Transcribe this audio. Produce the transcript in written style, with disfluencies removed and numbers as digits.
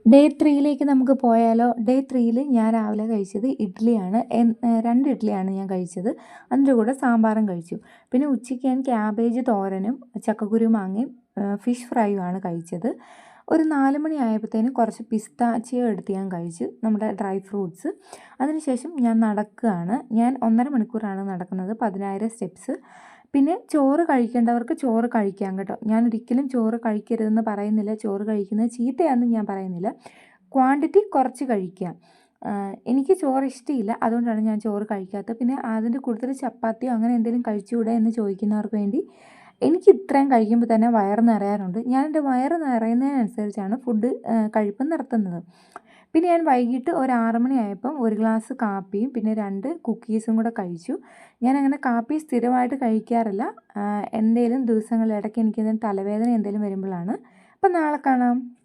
Day 3യിലേക്ക് നമുക്ക് പോയാലോ? Day 3യിൽ ഞാൻ രാവിലെ കഴിച്ചത് ഇഡ്ഡലിയാണ്. 2 ഇഡ്ഡലിയാണ് ഞാൻ കഴിച്ചത്. അതിൻ്റെ കൂടെ സാമ്പാറും കഴിച്ചു. പിന്നെ ഉച്ചയ്ക്ക് ഞാൻ ക്യാബേജ് തോരനും ചക്കക്കുരു മാങ്ങയും ഫിഷ് ഫ്രൈയും ആണ് കഴിച്ചത്. ഒരു 4 മണി ആയപ്പോഴത്തേനും കുറച്ച് പിസ്താച്ചിയോ എടുത്ത് ഞാൻ കഴിച്ചു, നമ്മുടെ ഡ്രൈ ഫ്രൂട്ട്സ്. അതിനുശേഷം ഞാൻ നടക്കുകയാണ്. ഞാൻ 1.5 മണിക്കൂറാണ് നടക്കുന്നത്, 10,000 സ്റ്റെപ്സ്. പിന്നെ ചോറ് കഴിക്കേണ്ടവർക്ക് ചോറ് കഴിക്കാം കേട്ടോ. ഞാൻ ഒരിക്കലും ചോറ് കഴിക്കരുതെന്ന് പറയുന്നില്ല, ചോറ് കഴിക്കുന്നത് ചീത്തയാണെന്ന് ഞാൻ പറയുന്നില്ല. ക്വാണ്ടിറ്റി കുറച്ച് കഴിക്കുക. എനിക്ക് ചോറ് ഇഷ്ടമില്ല, അതുകൊണ്ടാണ് ഞാൻ ചോറ് കഴിക്കാത്തത്. പിന്നെ അതിൻ്റെ കൂടുതൽ ചപ്പാത്തിയോ അങ്ങനെ എന്തെങ്കിലും കഴിച്ചുകൂടെ എന്ന് ചോദിക്കുന്നവർക്ക് വേണ്ടി, എനിക്ക് ഇത്രയും കഴിക്കുമ്പോൾ തന്നെ വയറ് നിറയാറുണ്ട്. ഞാൻ എൻ്റെ വയറ് നിറയുന്നതിനനുസരിച്ചാണ് ഫുഡ് കഴിപ്പ് നിർത്തുന്നത്. പിന്നെ ഞാൻ വൈകിട്ട് ഒരു 6 മണി ആയപ്പം 1 ഗ്ലാസ് കാപ്പിയും പിന്നെ 2 കുക്കീസും കൂടെ കഴിച്ചു. ഞാനങ്ങനെ കാപ്പി സ്ഥിരമായിട്ട് കഴിക്കാറില്ല. എന്തേലും ദിവസങ്ങളിൽ ഇടയ്ക്ക് എനിക്കെന്തെങ്കിലും തലവേദന എന്തെങ്കിലും വരുമ്പോഴാണ്. അപ്പം നാളെ കാണാം.